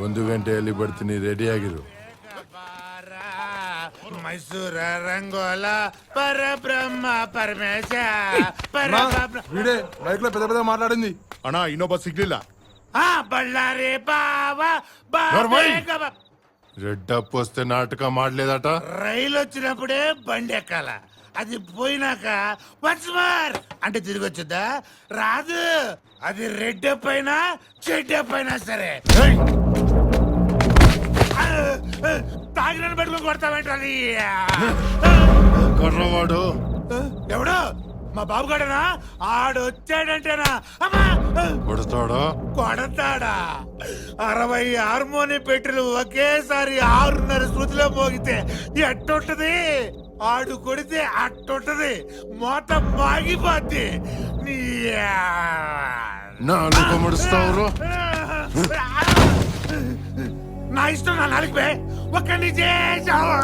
ಒಂದು ಗಂಟೆಯಲ್ಲಿ ಬರ್ತೀನಿ, ರೆಡಿ ಆಗಿರು. ಮೈಸೂರ ರಂಗೋಲ ಪರಬ್ರಹ್ಮ ಪರಮೇಶ వీడే బైక్ లో పెద్ద పెద్ద మాట్లాడింది. అన్నా ఇన్నోబా సిగ్లిಲ್ಲ. బళ్ళారి రెడ్డప్ వస్తే నాటకం మాడలేదట. రైలు వచ్చినప్పుడే బండి ఎక్కాల, అది పోయినాక వన్స్మార్ అంటే తిరిగి వచ్చుద్దా? రాదు. అది రెడ్డప్ అయినా చెడ్డప్ అయినా సరే. తాగిన పెట్టుకుని కొడతావేంటది? కుర్రవాడు ఎవడు? మా బాబు గడనా? ఆడొచ్చాడంటేనా కొడతాడా? కొడతాడా? 60 హార్మోని పెట్టెలు ఒకేసారి 6:30 శృతిలో మోగితే ఎట్టుంటది? ఆడు కొడితే అట్టుంటది, మోత మాగిపోద్ది. నాలుగు ముడుస్తావు. నా ఇష్టం, నా నాలుగు పే ఒక్కడిని చేసావు.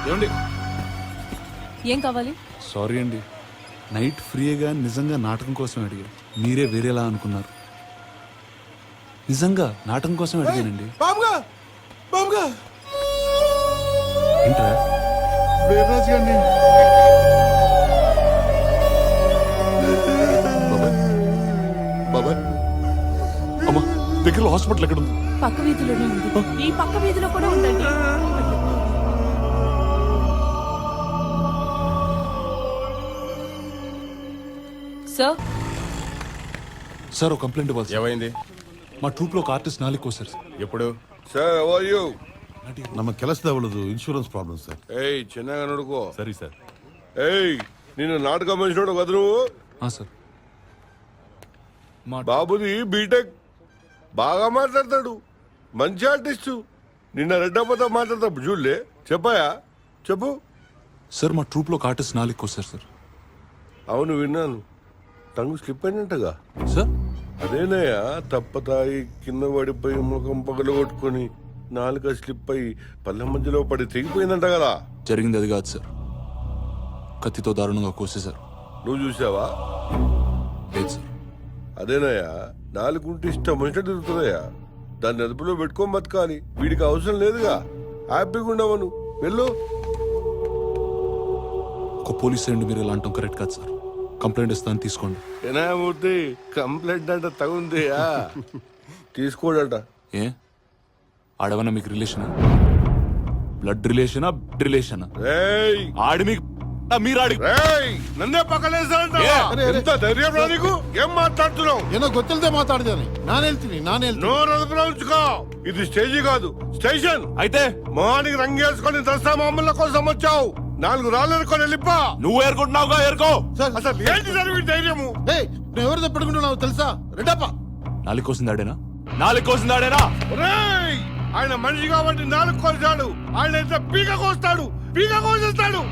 ఏమండి? ఏం కావాలి? సారీ అండి, నైట్ ఫ్రీగా నిజంగా నాటకం కోసం అడిగాను, మీరే వేరేలా అనుకున్నారు. నిజంగా నాటకం కోసం అడిగానండి. ఏంట్రా? వీర్రాజు గారిని బాబాయ్, అమ్మా దగ్గరలో హాస్పిటల్ ఎక్కడ ఉంది? పక్క వీధిలోనే ఉంది. ఈ పక్క వీధిలో కూడా ఉందండి. సార్ సార్ ఒక కంప్లైంట్ ఇవ్వాలి. ఏమైంది? మా ట్రూప్ లో ఒక ఆర్టిస్ట్ నాలుగు కోసారు సార్. ఎప్పుడు? ಸರ್ ಓ ಯು ನಮ್ಮ ಕೆಲಸದವಳದು ಇನ್ಶೂರೆನ್ಸ್ ಪ್ರಾಬ್ಲಮ್ ಸರ್. ಏಯ್ ಚೆನ್ನಾಗ ನೋಡ್ಕೋ. ಸರಿ ಸರ್. ಏಯ್ ನೀನು ನಾಟಕ ಮನುಷ್ಯ ನೋಡೋದು నువ్వు? సార్ బాబుది బీటెక్ బాగా మాట్లాడతాడు, మంచి ఆర్టిస్టు. నిన్న రెడ్డప్పతో మాట్లాడతా చూడలే, చెప్పాయా? చెప్పు. సార్ మా ట్రూప్ లో ఒక ఆర్టిస్ట్ నాలుగు కోసారు సార్. అవును విన్నాను, టంగు స్లిప్ అయినట్టుగా. సార్ అదేనయ్యా, తప్పతాయి కింద పడిపోయి ముఖం పగలు కొట్టుకుని నాలుక స్లిప్ అయి పళ్ళ మధ్యలో పడి తెగిపోయిందంట కదా. జరిగింది అది కాదు సార్, కత్తితో దారుణంగా కోసేశారు. నువ్వు చూసావా? లేదు సార్. అదేనయ్యా, నాలుగుంటే ఇష్టం మంచిగా తిరుగుతుందయ్యా. దాన్ని అదుపులో పెట్టుకోని బతకాలి. వీడికి అవసరం లేదుగా, హ్యాపీగా ఉండవను. వెళ్ళు. ఒక పోలీస్ అయ్యండి మీరు ఇలా అంటాం కరెక్ట్ కాదు సార్. కంప్లైంట్ ఇస్తాను, తీసుకోండి. ఏనామూర్తి కంప్లైంట్ అంట తగుందియా? తీసుకోడట. ఏ ఆడవన్నా మీకు రిలేషనా? బ్లడ్ రిలేషనా? రిలేషనా? రేయ్ ఆడి మీకు మీరు ఆడి రేయ్ నన్నే పక్కలేసాడంట. ఎంత ధైర్యం రా నీకు? ఏం మాట్లాడుతున్నావు? ಏನೋ ಗೊತ್ತಿಲ್ಲದೆ ಮಾತಾಡಿದಾನೆ. ನಾನು ಹೇಳ್ತೀನಿ. నోరు అదుపులో ఉంచుకో. ఇది స్టేజీ కాదు, స్టేషన్. అయితే మొహానికి రంగేసుకొని దసరా మామూల కోసం వచ్చావు. 4 రాళ్ళు ఎరుకొని వెళ్ళిపో. నువ్వు ఏరుకుంటున్నావుగా, ఏరుకో. అసలు ఏంటి జరిగి ధైర్యము? నువ్వు ఎవరితో పెట్టుకుంటున్నావు తెలుసా? రెడ్డప్ప నాలుగు కోసింది ఆడేనా? నాలుగు కోసింది ఆడేనా? రేయ్ ఆయన మనిషి కాబట్టి 4 కోసాడు. ఆయన అయితే పీక కోస్తాడు, పీక కోసేస్తాడు.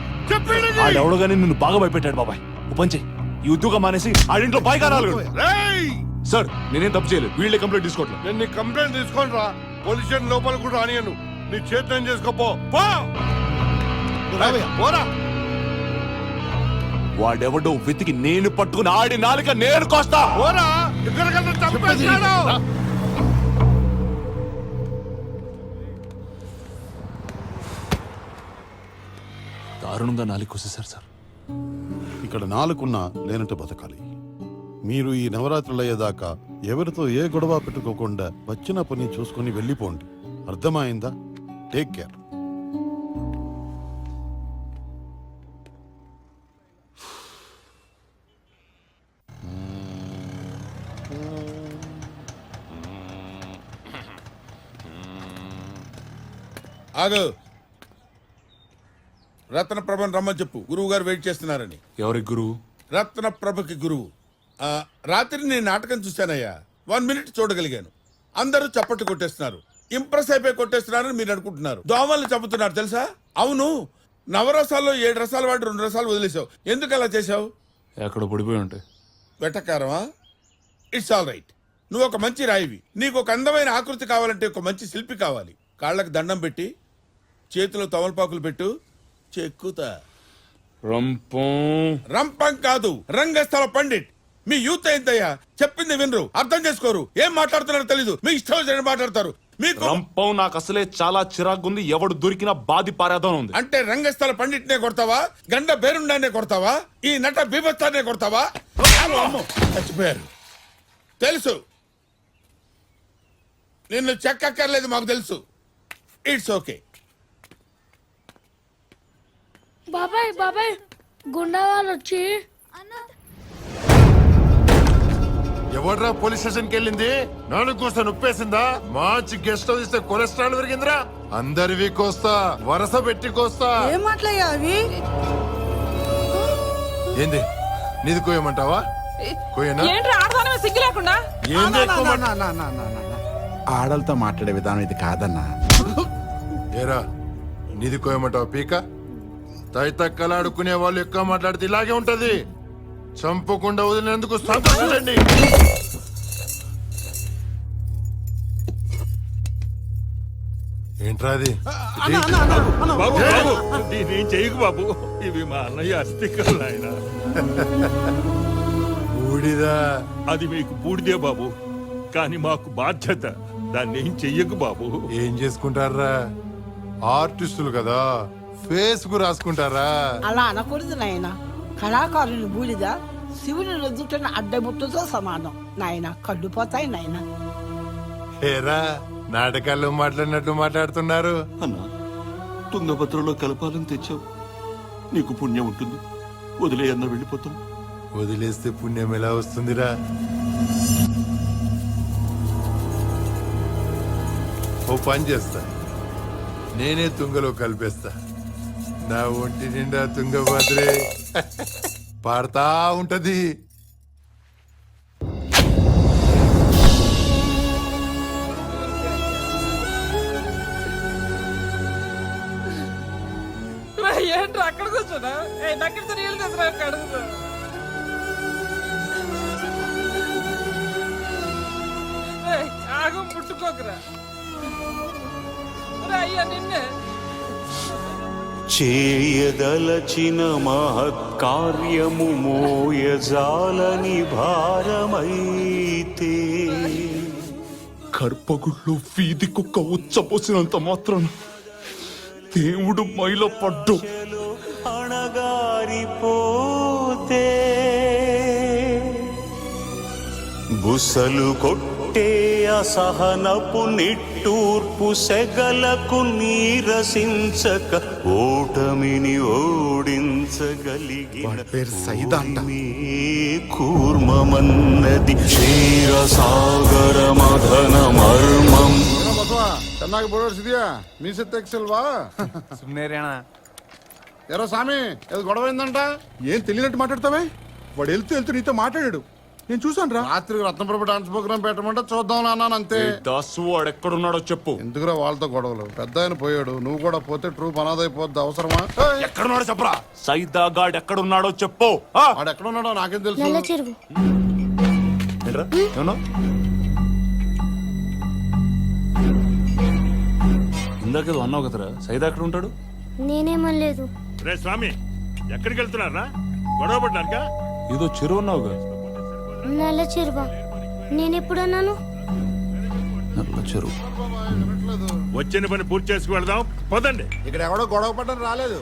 ఆడెవడగానే నిన్ను బాగా భయపెట్టాడు బాబాయ్. ఉపంచే ఈ ఉద్యోగం మానేసి ఆడింట్లో బాగా రాలేదు. రేయ్ సార్ నేనేం తప్పు చేయలేదు, వీళ్ళే కంప్లైంట్ తీసుకోవట్లేదు. నేను నీ కంప్లైంట్ తీసుకొని రా. పోలీస్ స్టేషన్ లోపల కూడా రానియను. నీ చేతి చేసుకోపో. పోరా. వాడెవడో వెతికి నేను పట్టుకుని ఆడి నాలుక నేను కోస్తా. పోరా. ఎక్కడికన్నా చంపేస్తాడు. దారుణంగా నాలుగు కోసేశారు సార్. ఇక్కడ 4 లేనట్టు బతకాలి. మీరు ఈ నవరాత్రులు అయ్యేదాకా ఎవరితో ఏ గొడవ పెట్టుకోకుండా వచ్చిన పని చూసుకుని వెళ్ళిపోండి. అర్థమైందా? Take care. ఆగు. రత్నప్రభను రమ్మని చెప్పు, గురువు గారు వెయిట్ చేస్తున్నారని. ఎవరి గురువు? రత్నప్రభకి గురువు. రాత్రి నేను నాటకం చూశానయ్యా. 1 మినిట్ చూడగలిగాను. అందరూ చప్పట్లు కొట్టేస్తున్నారు. ఇంప్రెస్ అయిపోయి కొట్టేస్తున్నారని మీరు అనుకుంటున్నారు. దోమల్ని చంపుతున్నారు తెలుసా? అవును, నవరసాల్లో 7 రసాలు వాడి 2 రసాలు వదిలేసావు. ఎందుకు అలా చేశావు? ఎక్కడ పడిపోయి ఉంటాయి. వెటకారమా? It's all right. నువ్వు ఒక మంచి రాయివి. నీకు ఒక అందమైన ఆకృతి కావాలంటే ఒక మంచి శిల్పి కావాలి. కాళ్ళకి దండం పెట్టి చేతిలో తమలపాకులు పెట్టు, చెక్కుతా. రంపం కాదు, రంగస్థల పండిట్. మీ యూత్ ఏంటయ్యా, చెప్పింది వినరు, అర్థం చేసుకోరు, ఏం మాట్లాడుతున్నారో తెలీదు, మీ ఇష్టం వచ్చినట్టు మాట్లాడతారు. మీకు రంపం నాకు అసలే చాలా చిరాగ్గుంది. ఎవడు దొరికినా బాది పారేద్దాం ఉంది. అంటే రంగస్థల పండిట్నే కొడతావా, గండ బేరుండానే కొడతావా, ఈ నట బీభత్సాన్నే కొడతావా? అమ్మో, చచ్చిపోయారు. తెలుసు, నిన్ను చెక్కక్కర్లేదు, మాకు తెలుసు. It's okay. బాబాయ్ బాబాయ్ గుండా వాళ్ళు వచ్చి ఎవడ్రా పోలీస్ స్టేషన్ కి వెళ్ళింది? నాను కోస్తా నొప్పేసిందా? మంచి గెస్ట్ హౌస్ ఇస్తే కొలెస్ట్రాల్ పెరిగిందిరా. అందరివి కోస్తా, వరస పెట్టి కోస్తా. ఏం మాట్లాయ్యా అవి? ఏంది నీది కోయమంటావా? కోయనా? ఏంట్రా ఆడదానమే సిగ్గు లేకుండా? ఏంది ఎక్కువ ఆడలతో మాట్లాడే విధానం ఇది కాదన్నా. ఏరా నీది కోయమంటావా? పీక తైతక్కలాడుకునే వాళ్ళు ఎక్కువ మాట్లాడితే ఇలాగే ఉంటది. చంపకుండా వదిలినందుకు సంతోషించండి. ఏంట్రా అది? నేనేం చేయకు బాబు, ఇవి మా అన్నయ్య అస్థికలు ఆయన. బూడిదా? అది మీకు బూడిదే బాబు, కానీ మాకు బాధ్యత. దాన్ని ఏం చెయ్యకు బాబు. ఏం చేసుకుంటారా? ఆర్టిస్టులు కదా, ఫేస్ కు రాసుకుంటారా? అలా అనకూడదు నాయన. కళాకారుని బూడిద శివుని రుద్దుతున్న అడ్డముట్టుతో సమానం నాయన. కళ్ళు పోతాయి నాయన. ఏరా నాటకాల్లో మాట్లాడినట్టు మాట్లాడుతున్నారు. అన్నా, తుంగభద్రలో కలపాలని తెచ్చావు, నీకు పుణ్యం ఉంటుంది. వదిలే అన్న వెళ్ళిపోతాం. వదిలేస్తే పుణ్యం ఎలా వస్తుందిరా? ఓ పని చేస్తా, నేనే తుంగలో కలిపేస్తా. నా ఒంటి నిండా తుంగభద్రే పాడుతా ఉంటది. ఏంట్రా అక్కడ కూర్చున్నా? నక్కి నీళ్ళు తీసుకురా కడుగుతా. ఆగం పుట్టుకోకరా అయ్యా నిన్నే. చేయదలచిన మహత్కార్యము మోయజాలని భారమైతే కర్పగుళ్ళు వీధి కుక్క ఉచ్చపోసినంత మాత్రం దేవుడు మైలో పడ్డు. అణగారిపోతే బుసలు కొట్టే అసహనపు నిట్టూర్పు సెగలకు నీరసించక ఓటమిని ఓడించగలిగిన కూర్మమన్నది క్షీరసాగర మదన మర్మం. ಚೆನ್ನಾಗಿ ಬೋರ್ಡಿಸಿದ್ಯಾ ಮೀಸೆ ತೆಗ್ಸಲ್ವಾ? ఎరో స్వామి, ఏదో గొడవ అయిందంట. ఏం తెలియనట్టు మాట్లాడతావే? వాడు వెళ్తూ నీతో మాట్లాడాడు, నేను చూసాను రా. రాత్రి రత్నప్రభ డాన్స్ ప్రోగ్రామ్ పెట్టమంటే చూద్దాం అన్నాను అంతే. దాసు వాడు ఎక్కడున్నాడో చెప్పు. ఎందుకురా వాళ్ళతో గొడవలు? పెద్ద ఆయన పోయాడు, నువ్వు కూడా పోతే ట్రూప్ అనాథైపోద్ది. అవసరమా? ఎక్కడున్నాడో చెప్పరా? సైదాగాడ్ ఎక్కడున్నాడో చెప్పు. వాడు ఎక్కడున్నాడో నాకేం తెలుసు. నల్ల చెరువు ఏంట్రా? ఏమన్నా? ఇందాక అన్నావు కదరా, సైదా ఎక్కడ ఉంటాడు? నేనేమనలేదు. రే స్వామి, ఎక్కడికి వెళ్తున్నారా? గొడవ పడ్డారుగా? ఏదో చెరువు అన్నావుగా. నల్ల చెరువా? నేనెప్పుడన్నాను? నల్ల చెరువు. వచ్చిన పని పూర్తి చేసుకు వెళ్దాం, పదండి. ఇక్కడ ఎవడో గొడవ పడ్డం రాలేదు.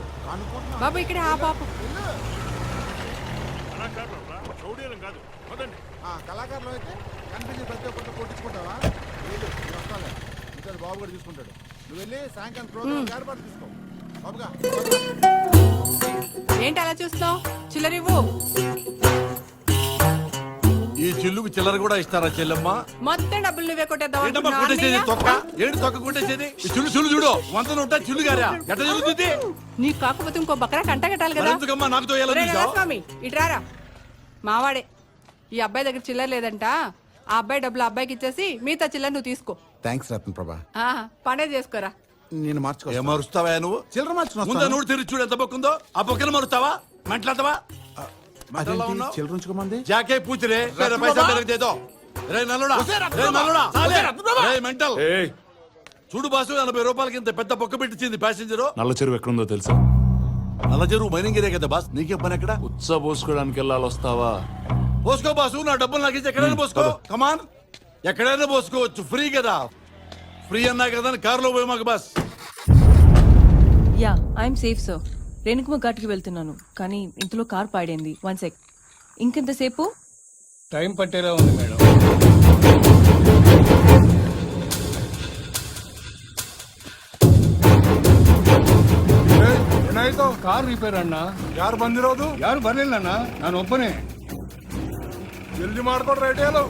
బాబు ఇక్కడ ఆ పాప కళాకారులం రా, రౌడీలం కాదు, పదండి. కళాకారులు అయితే కనిపించి ప్రతి ఒక్కరితో కొట్టించుకుంటావా? బాబు కూడా చూసుకుంటాడు. నువ్వు వెళ్ళి సాయంకాలం ప్రోగ్రామ్ ఏర్పాటు తీసుకో. బాబుగా ఏంటి అలా చూస్తావు? చిల్లరివ్వు. ఈ చిల్లుకు చిల్లర కూడా ఇస్తారా చెల్లెమ్మ? మొత్తం డబ్బులు నువ్వే కొట్టేద్దాం ఏంటి తొక్క కొట్టేసేది? చిల్లు చిల్లు చూడు, వంతన ఉంటా చిల్లు గారా ఎట్ట జరుగుతుంది? నీకు కాకపోతే ఇంకో బక్కరా కంట కట్టాలి కదా. ఎందుకమ్మా నాకుతో ఎలా ఒరేయ్ చూసావ్? స్వామి ఇట్రారా. మావాడే ఈ అబ్బాయి దగ్గర చిల్లర లేదంట. ఆ అబ్బాయి డబ్బులు అబ్బాయికి ఇచ్చేసి మిగతా చిల్లర నువ్వు తీసుకో. థ్యాంక్స్ రత్న ప్రభా. పండే చేసుకోరా. నేను మార్చుకో. ఏం మరుస్తావా నువ్వు? చిల్లర మార్చుకున్నా. ముందు నోడు తెరిచి చూడు ఎంత బొక్కుందో. ఆ బొక్కలు మరుస్తావా? మంటలాతవా? చిల్లర ఉంచుకోమంది. జాకే పూచరే, మేరా పైసా మేరకు దే దో. మెంటల్ చూడు బాసు 80 రూపాయలకి ఇంత పెద్ద పొక్క పెట్టించింది ప్యాసింజర్. నల్ల చెరువు ఎక్కడుందో తెలుసా? నల్ల చెరువు మైనింగ్ ఏరియా కదా బాస్, నీకే పని ఎక్కడ? ఉత్స పోసుకోవడానికి వెళ్ళాలి, వస్తావా? పోసుకో బాసు, నా డబ్బులు నాకు ఇచ్చి ఎక్కడైనా పోసుకో. కమాన్, ఎక్కడైనా పోసుకోవచ్చు, ఫ్రీ కదా. ఫ్రీ అన్నా కదా కారులో పోయి మాకు boss. Ya I'm safe sir. రేణుకుమ ఘాట్కి వెళ్తున్నాను, కానీ ఇంతలో కార్ పాడైంది. 1 sec. ఇంకెంతసేపు? టైం పట్టేలా ఉంది మేడం. ಏನಾಯ್ತು? ಕಾರ್ ರಿಪೇರ್ ಅಣ್ಣ. ಯಾರು ಬಂದಿರೋದು? ಯಾರು ಬರ್ಲಿಲ್ಲ ಅಣ್ಣ, ನಾನು ಒಬ್ಬನೇ. ಜಲ್ದಿ ಮಾಡ್ಕೊಡ್ರಿ ಐಟೇಲು.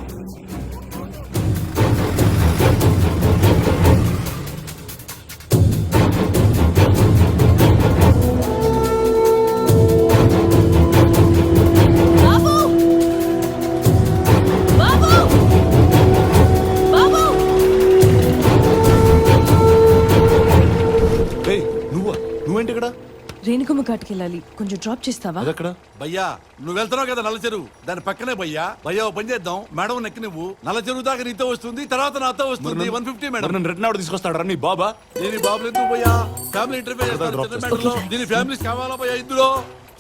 నువ్వేంటి ఇక్కడ? రేణుకుమ ఘాట్కి వెళ్ళాలి, కొంచెం డ్రాప్ చేస్తావా? అదెక్కడ? భయ్యా నువ్వు వెళ్తున్నావు కదా నల్ల చెరువు, దాని పక్కనే భయ్యా. భయ్యా ఓ పని చేద్దాం, మేడం నెక్కి నువ్వు నల్ల చెరువు దాకా నీతో వస్తుంది, తర్వాత నాతో వస్తుంది. 150 మేడం. నన్ను రిటర్న్ అవుట్ తీసుకొస్తాడు నీ బాబా? దీని బాబులు ఎందుకు భయ్యా? ఫ్యామిలీ ఇంటర్వ్యూ చేస్తారు చిన్న మ్యాటర్లో. దీని ఫ్యామిలీస్ కావాలా భయ్యా? ఇందులో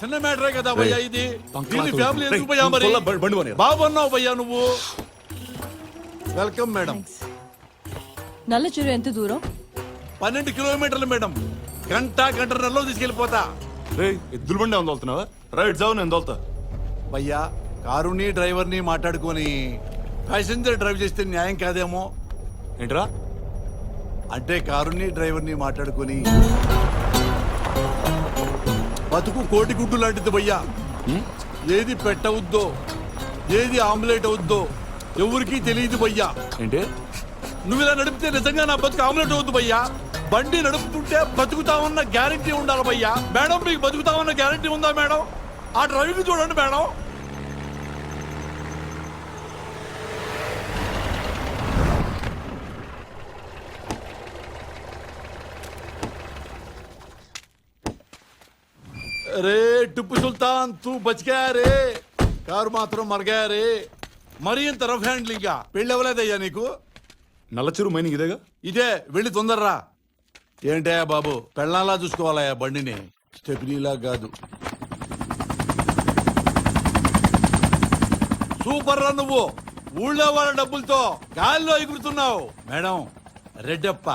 చిన్న మ్యాటరే కదా భయ్యా ఇది. దీని ఫ్యామిలీ ఎందుకు భయ్యా? మరి బాబు అన్నావు భయ్యా నువ్వు. Welcome madam. నల్ల చెరువు ఎంత దూరం? 12 కిలోమీటర్లు మేడం. గంటన్నరలో తీసుకెళ్లిపోతా. ఎద్దుల బండి ఏమన్నా తోలుతున్నావా? రైట్ జావు, నేను తోలుతా. భయ్యా కారుని డ్రైవర్ని మాట్లాడుకొని ప్యాసింజర్ డ్రైవ్ చేస్తే న్యాయం కాదేమో. ఏంట్రా? అంటే కారుని డ్రైవర్ని మాట్లాడుకొని బతుకు కోటి గుడ్డు లాంటిది భయ్యా. ఏది పెట్టవుద్దో ఏది ఆమ్లెట్ అవుద్దో ఎవరికి తెలియదు భయ్యా. ఏంటి నువ్వు ఇలా నడిపితే నిజంగా నా బతుకు ఆమ్లెట్ అవుద్దు భయ్యా. బండి నడుపుతుంటే బతుకుతామన్న గ్యారెంటీ ఉండాలి భయ్యా. మేడం మీకు బతుకుతామన్న గ్యారెంటీ ఉందా మేడం? ఆ డ్రైవింగ్ చూడండి మేడం. రే టిప్పు సుల్తాన్ తూ బతికా రే, కారు మాత్రం మరగా రే. మరీ ఇంత రఫ్ హ్యాండ్లింగ్ పెళ్ళి అవ్వలేదయ్యా నీకు? నల్ల చెరువు మైనింగ్ ఇదేగా? ఇదే, వెళ్ళి తొందరరా. ఏంటయ్యా బాబు, పెళ్ళాలా చూసుకోవాలయ్యా బండిని, స్టెప్నీలా కాదు. సూపర్ రా నువ్వు, ఊళ్ళో వాళ్ళ డబ్బులతో గాల్లో ఎగురుతున్నావు. మేడం రెడ్డప్ప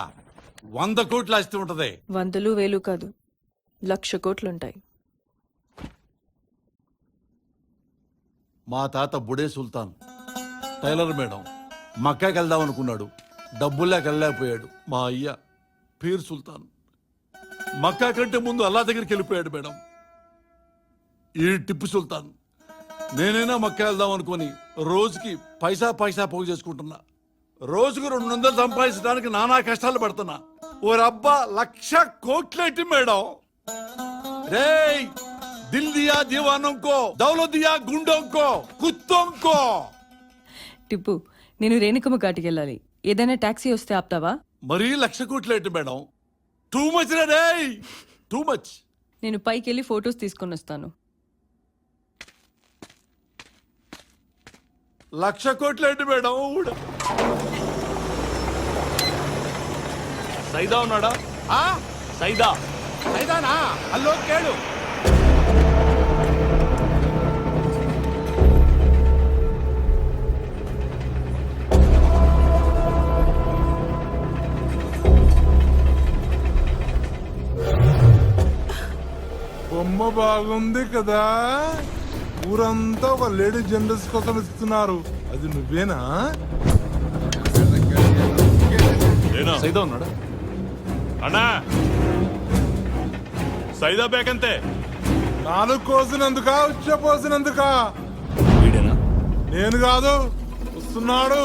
100 కోట్లు ఆస్తి ఉంటది. 100 వేలు కాదు, 1,00,000 కోట్లుంటాయి. మా తాత బుడే సుల్తాన్ టైలర్ మేడం. మక్కాకి వెళ్దాం అనుకున్నాడు, డబ్బుల్లోకి వెళ్ళలేకపోయాడు. మా అయ్య పీర్ సుల్తాన్ మక్కా కంటే ముందు అల్లా దగ్గరికి వెళ్ళిపోయాడు మేడం. ఈ టిప్పు సుల్తాన్ నేనైనా మక్కా వెళ్దాం అనుకుని రోజుకి పైసా పోగు చేసుకుంటున్నా. రోజుకు 200 సంపాదించడానికి నానా కష్టాలు పడుతున్నా. ఓ రబ్బా 1,00,000 కోట్లేంటి మేడం? రేయ్ దిల్ దియా దీవానంకో, దౌలత్ దియా గుండోంకో, కుత్తోంకో. టిప్పు, నేను రేణుకుమ ఘాట్కి వెళ్ళాలి, ఏదైనా టాక్సీ వస్తే ఆపుతావా? మరీ 1,00,000 కోట్లేంటి మేడం? టూ మచ్ రే, టూ మచ్. నేను పైకి వెళ్ళి ఫొటోస్ తీసుకొని వస్తాను. 1,00,000 కోట్లేంటి మేడం? సైదా ఉన్నాడా? సైదా సైదానా? అల్లో కేಳು. బొమ్మ బాగుంది కదా, ఊరంతా ఒక లేడీ జనరల్స్ కోసం ఇస్తున్నారు, అది నువ్వేనా? సైదా ఉన్నాడా? అన్నా సైదా బేకంతే. 4 కోసినందుక ఉచ్చపోసినందుక? వీడేనా? నేను కాదు, వస్తున్నాడు.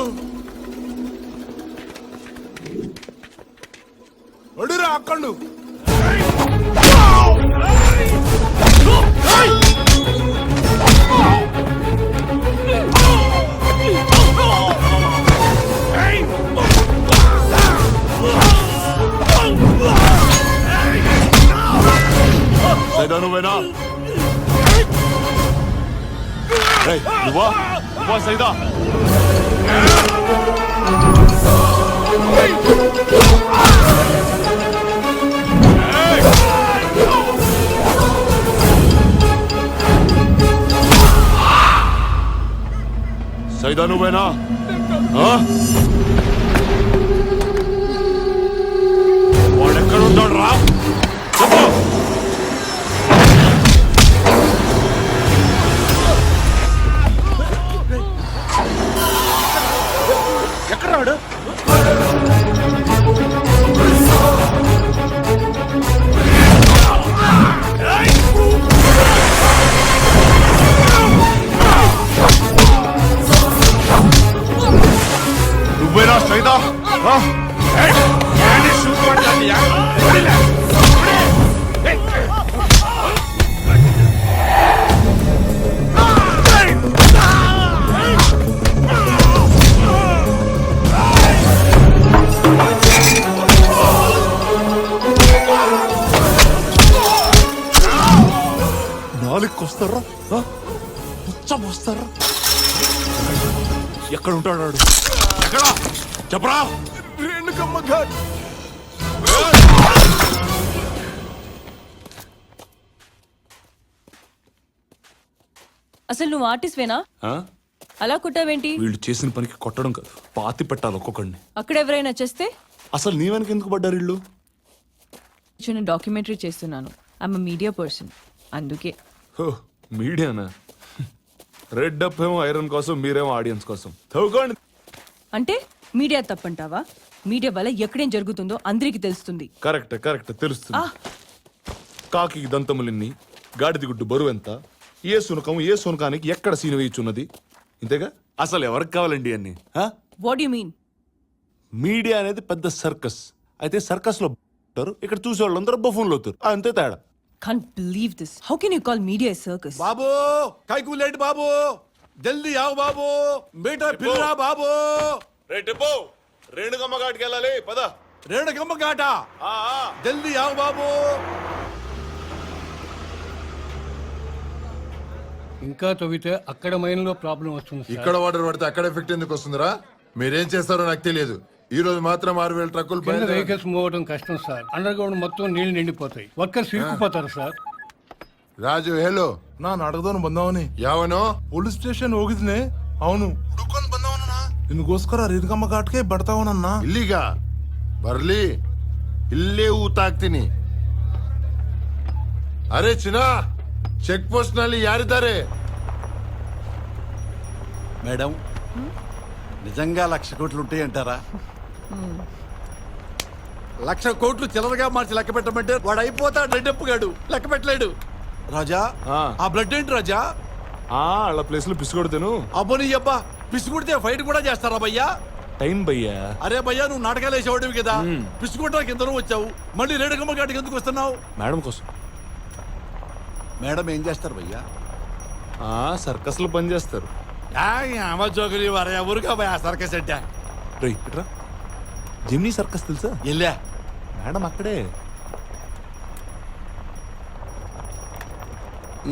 ఒడిరా అక్కడు. సైదా నువ్వేనా? నువ్వా సైదా? సైదా నువ్వేనా? వాడెక్కడ ఉంటాడు రా? చెప్పు. ఎక్కడ రాడు? నువ్వేనా సైదా? నాలుగుకొస్తారా? వస్తారా? ఎక్కడ ఉంటాడు వాడు? ఎక్కడ చెప్పరా? రేణుకమ్మ ఘాట్. అసలు నువ్వు ఆర్టిస్ట్వేనా? అలా కుట్టావేంటి? వీళ్ళు చేసిన పనికి కొట్టడం కాదు, పాతి పెట్టాలి ఒక్కొక్కడిని. అక్కడ ఎవరైనా చేస్తే? అసలు నీ వెనక ఎందుకు పడ్డారు వీళ్ళు? నేను డాక్యుమెంటరీ చేస్తున్నాను. ఐఎమ్ మీడియా పర్సన్, అందుకే. మీడియానా? రెడ్ అప్ ఏమో ఐరన్ కోసం, మీరేమో ఆడియన్స్ కోసం. తవ్వుకోండి. అంటే మీడియా తప్పంటావా? మీడియా వల్ల ఎక్కడేం జరుగుతుందో అందరికీ తెలుస్తుంది. కరెక్ట్ తెలుస్తుంది. కాకి దంతములిన్ని, గాడిది గుడ్డు బరువు ఎంత, ఏ సునకానికి ఎక్కడ సీన వేయచున్నది, ఇంతేగా. అసలు ఎవరికి కావాలండి అన్ని? What you mean? మీడియా అనేది పెద్ద సర్కస్. అయితే సర్కస్ లో ఇక్కడ చూసే వాళ్ళందరూ బఫూన్లు అవుతారు, అంతే తేడా. Can't believe this. How can you call media a circus? బాబు కైకు లేట్ బాబు, జల్దీ ఆవు బాబు, బేటా పిల్లరా బాబు. రేణుకమ్మ ఘాట్కి వెళ్ళాలి, పద. రేణుకమ్మ ఘాట, జల్దీ ఆవు బాబు. ఇంకా తవ్వితే అక్కడ మైన్లో ప్రాబ్లం వస్తుంది సార్. ఇక్కడ వాటర్ పడితే అక్కడ ఎఫెక్ట్ ఎందుకు వస్తుందిరా? మీరేం చేస్తారో నాకు తెలియదు. ఈ రోజు మాత్రం 6,000 ట్రక్కులు కింద వెహికల్స్ మూవ్ అవడం కష్టం సార్. అండర్ గ్రౌండ్ మొత్తం నీళ్లు నిండిపోతాయి. వర్కర్స్ ఇరుక్కుపోతారు సాರ್. ರಾಜು ಹೇಳು. ನಾನು ಅಡಗದವನು ಬಂದವನಿ. ಯಾವನು? ಪೊಲೀಸ್ ಸ್ಟೇಷನ್ ಹೋಗಿದ್ನೆ. ಅವನು ಹುಡುಕೊಂಡು ಬಂದವನ. ನಿನ್ಗೋಸ್ಕರ ರೇಣುಕಮ್ಮ ಘಾಟ್ಗೆ ಬರ್ತಾವನನ್ನ. ಇಲ್ಲಿಗ ಬರ್ಲಿ, ಇಲ್ಲೇ ಊತಾಕ್ತೀನಿ. ಅರೆ ಚಿನ್ನ, ಚೆಕ್ ಪೋಸ್ಟ್ ನಲ್ಲಿ ಯಾರಿದ್ದಾರೆ? మేడం, నిజంగా 1,00,000 కోట్లు ఉంటాయంటారా? 1,00,000 కోట్లు చిల్లరగా మార్చి లెక్క పెట్టమంటే వాడు అయిపోతాడు. రెడ్డప్పుగాడు లెక్క పెట్టలేడు. రాజా, ఆ బ్లడ్ ఏంటి రాజా? అలా ప్లేస్ లో పిసుకొడతాను. అబ్బోని అబ్బా, పిసుకుడితే ఫైట్ కూడా చేస్తారా భయ్యా? టైం భయ్యా. అరే భయ్యా, నువ్వు నాటకాలు వేసేవాడివి కదా, పిసుకుంటానికి ఎందరూ వచ్చావు, మళ్ళీ రేణుకమ్మ ఘాట్కి ఎందుకు వస్తున్నావు? మేడం కోసం. మేడం ఏం చేస్తారు భయ్యా? సర్కస్ లో పని చేస్తారు. జోగులు వారయ్యా, ఊరుగా భయ్యా సర్కస్ అంటే. జిమ్నీ సర్కస్ తెలుసా? వెళ్ళా మేడం అక్కడే.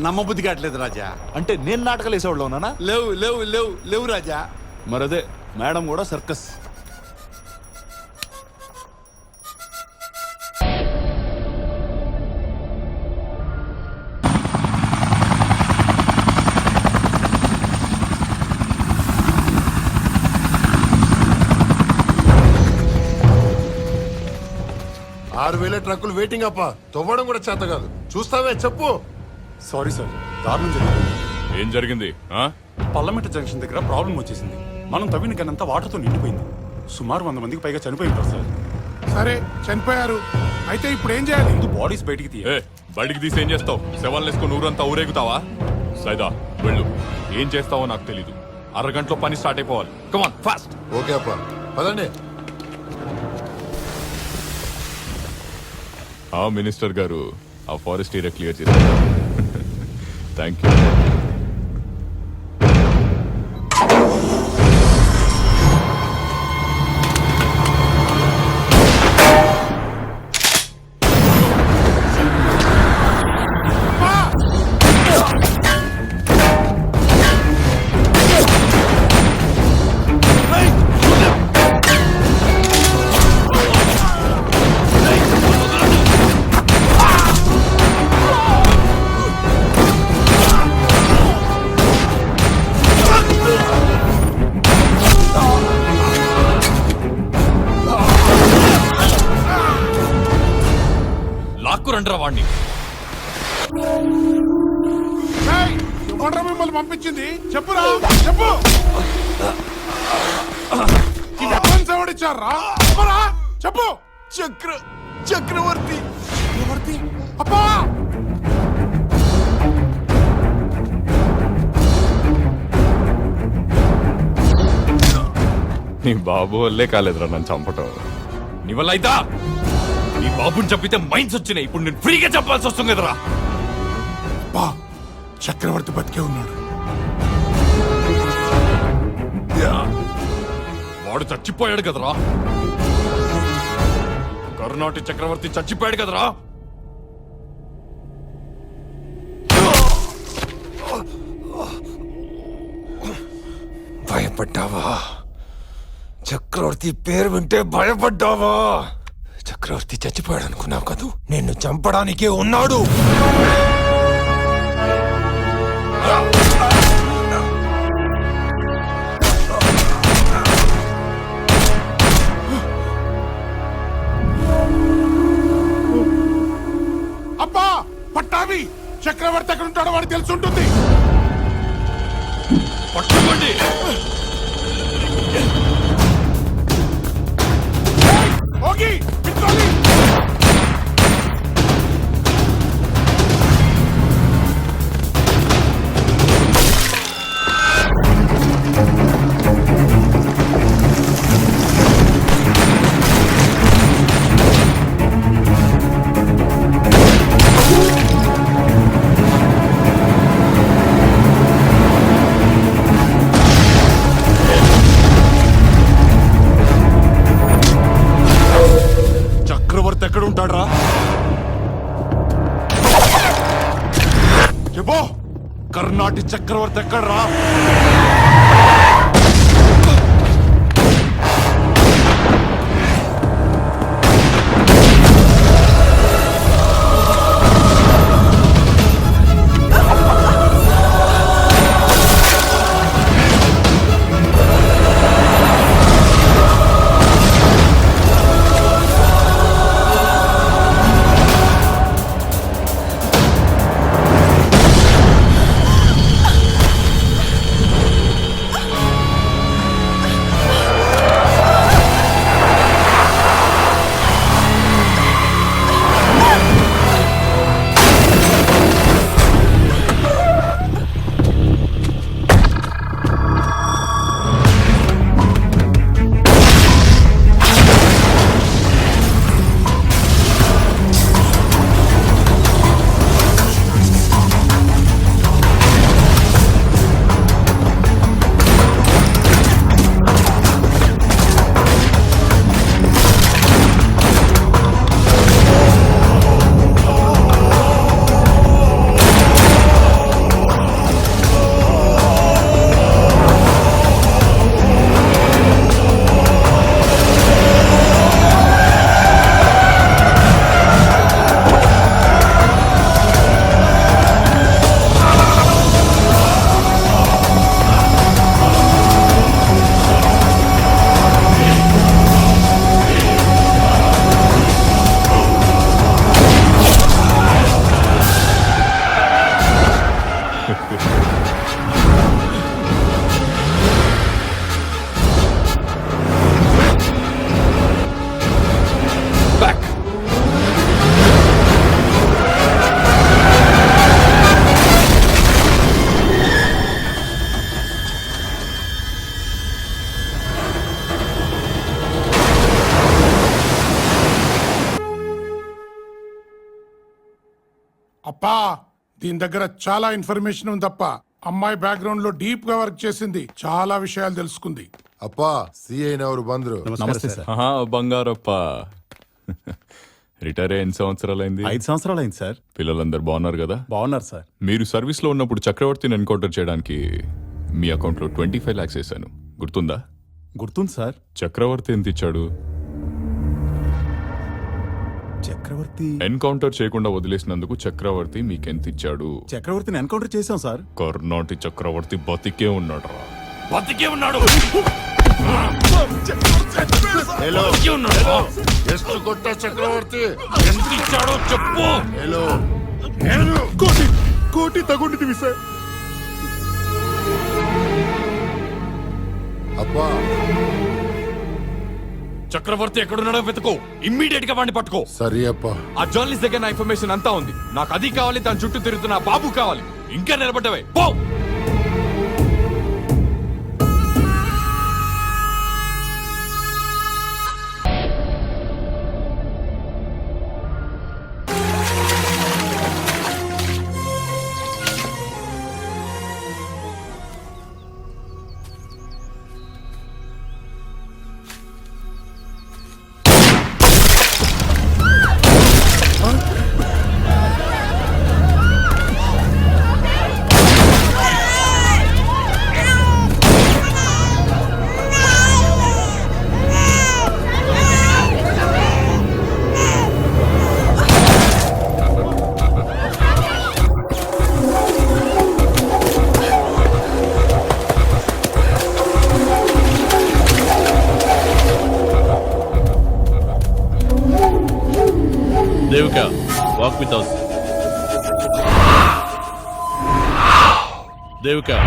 నమ్మబుద్ధి కావట్లేదు రాజా. అంటే నేను నాటకాలు వేసేవాళ్ళు ఉన్నానా? లేవు లేవు లేవు లేవు రాజా. మరదే మేడం కూడా సర్కస్. ఆరు 6,000 ట్రక్కులు వెయిటింగ్ అప్ప. తవ్వడం కూడా చేత కాదు. చూస్తావే చెప్పు. సారీ సార్, దారుణం జరిగింది. ఏం జరిగింది? పల్లమెట్ట జంక్షన్ దగ్గర ప్రాబ్లం వచ్చేసింది. మనం తవ్విన కనంతా వాటర్తో నిండిపోయింది. సుమారు 100 మందికి పైగా చనిపోయింటారు సార్. సరే, చనిపోయారు. అయితే ఇప్పుడు ఏం చేయాలి? ముందు బాడీస్ బయటికి తీయ. బయటికి తీసి ఏం చేస్తావు? శవాలను వేసుకొని ఊరంతా ఊరేగుతావా? సైదా వెళ్ళు. ఏం చేస్తావో నాకు తెలీదు. అరగంటలో పని స్టార్ట్ అయిపోవాలి. Come on fast. ఓకే అప్ప, పదండి. మినిస్టర్ గారు, ఆ ఫారెస్ట్ ఏరియా క్లియర్ చేశారు. Thank you. తీసుకురండి రా వాడిని. ఎవడ్రా మిమ్మల్ని పంపించింది? చెప్పురా, చెప్పు. ఈ వెపన్స్ ఎవడిచ్చారా? చెప్పరా, చెప్పు. చక్రవర్తి అబ్బా, నీ బాబు వల్లే కాలేదురా నన్ను చంపటం. నీ వల్ల అయితా? నీ బాబుని చంపితే మైండ్స్ వచ్చినాయి. ఇప్పుడు నేను ఫ్రీగా చంపాల్సి వస్తుంది కదరా. అబ్బా, చక్రవర్తి బతికే ఉన్నాడు. వాడు చచ్చిపోయాడు కదరా. కర్ణాటి చక్రవర్తి చచ్చిపోయాడు కదరా. భయపడ్డావా? చక్రవర్తి పేరు వింటే భయపడ్డావా? చక్రవర్తి చచ్చిపోయాడు అనుకున్నావు కదూ, నిన్ను చంపడానికే ఉన్నాడు. అబ్బా, పట్టాభి, చక్రవర్తి ఎక్కడ ఉంటాడో వాడికి తెలిసి ఉంటుంది. పట్టుకోండి. ఓగి, పిట్రోలి. చక్రవర్తి ఎక్కడ ఉంటాడ్రా? చెప్పు. కర్ణాటి చక్రవర్తి ఎక్కడ్రా? అప్పా, దీని దగ్గర చాలా ఇన్ఫర్మేషన్ ఉందప్ప. అమ్మాయి బ్యాక్గ్రౌండ్ లో డీప్ గా వర్క్ చేసింది, చాలా విషయాలు తెలుసుకుంది. ಅಪ್ಪ ಸಿಐನ ಅವರು ಬಂದ್ರು. నమస్తే సార్. బంగారప్ప. రిటైర్ ఎన్ని సంవత్సరాలైంది? 5 సంవత్సరాలు అయింది సార్. పిల్లలందరూ బాగున్నారు కదా? బాగున్నారు సార్. మీరు సర్వీస్ లో ఉన్నప్పుడు చక్రవర్తిని ఎన్కౌంటర్ చేయడానికి మీ అకౌంట్ లో 25 lakhs వేశాను, గుర్తుందా? గుర్తుంది సార్. చక్రవర్తి ఎంత ఇచ్చాడు? చక్రవర్తి ఎన్కౌంటర్ చేయకుండా వదిలేసినందుకు చక్రవర్తి మీకెంత ఇచ్చాడు? చక్రవర్తిని ఎన్కౌంటర్ చేశాం సార్. కర్ణాటి చక్రవర్తి బతికే ఉన్నాడు రా, బతికే ఉన్నాడు. హలో ಎಷ್ಟು కొట్ట చక్రవర్తి ఎంత ఇచ్చాడో చెప్పు. హలో కోటి తగుండిది సార్. అబ్బా చక్రవర్తి ఎక్కడున్నాడో వెతుకో. ఇమ్మీడియట్ గా వాడిని పట్టుకో. సరే అప్పా. ఆ జర్నలిస్ట్ దగ్గర నా ఇన్ఫర్మేషన్ అంతా ఉంది. నాకు అది కావాలి, దాని చుట్టూ తిరుగుతున్న ఆ బాబు కావాలి. ఇంకా నిలబడ్డవే పో. Devika, walk with us. Devika.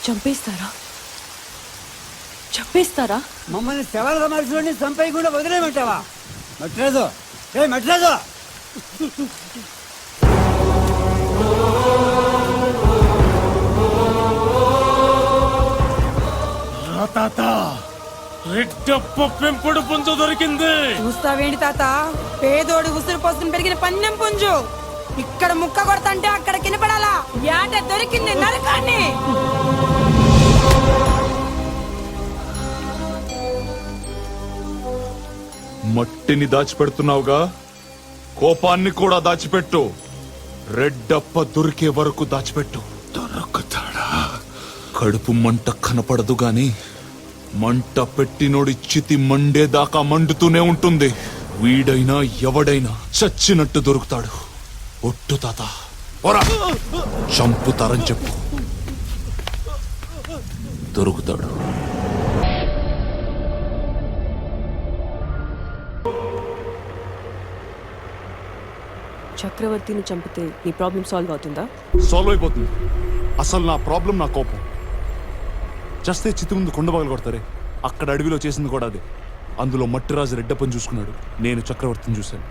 చంపేస్తారా? చంపేస్తారా? మమ్మల్ని శవాల సమాధిలోని చంపేయకుండా వదిలేయమంటావా? మట్రాజు మట్రాజు రెడ్డప్ప పెంపుడు పుంజు దొరికింది. చూస్తావేంటి తాత? పేదోడి ఉసురు పోసుకుని పెరిగిన పన్నెం పుంజు ఇక్కడ ముక్క కొడతంటే అక్కడ కినపడాలా? యాట దొరికింది, నరకాన్ని. మట్టిని దాచిపెడుతున్నావుగా, కోపాన్ని కూడా దాచిపెట్టు. రెడ్డప్ప దొరికే వరకు దాచిపెట్టు. దొరకతాడా? కడుపు మంట కనపడదు గాని మంట పెట్టినోడి చితి మండేదాకా మండుతూనే ఉంటుంది. వీడైనా ఎవడైనా చచ్చినట్టు దొరుకుతాడు. ఒట్టు తాత, చంపుతారని చెప్పు, దొరుకుతాడు. చక్రవర్తిని చంపితే నీ ప్రాబ్లం సాల్వ్ అవుతుందా? సాల్వ్ అయిపోతుంది. అసలు నా ప్రాబ్లం నా కోపం. చస్తే చితి ముందు కొండబాగలు కొడతారే, అక్కడ అడవిలో చేసింది కూడా అదే. అందులో మట్టిరాజు రెడ్డప్పని చూసుకున్నాడు, నేను చక్రవర్తిని చూశాను.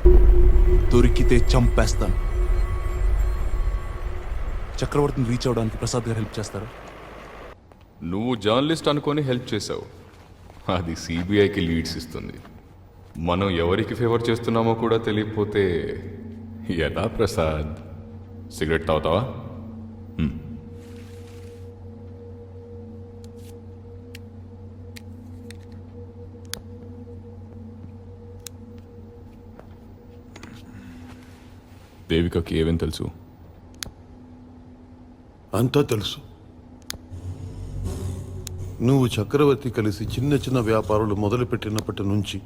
దొరికితే చంపేస్తాను. చక్రవర్తిని రీచ్ అవడానికి ప్రసాద్ గారు హెల్ప్ చేస్తారా? నువ్వు జర్నలిస్ట్ అనుకొని హెల్ప్ చేసావు, అది సిబిఐకి లీడ్స్ ఇస్తుంది. మనం ఎవరికి ఫేవర్ చేస్తున్నామో కూడా తెలియకపోతే ఎలా ప్రసాద్? సిగరెట్ తాగుతావా? దేవికకి ఏమేం తెలుసు? అంతా తెలుసు. నువ్వు చక్రవర్తి కలిసి చిన్న చిన్న వ్యాపారాలు మొదలుపెట్టినప్పటి నుంచి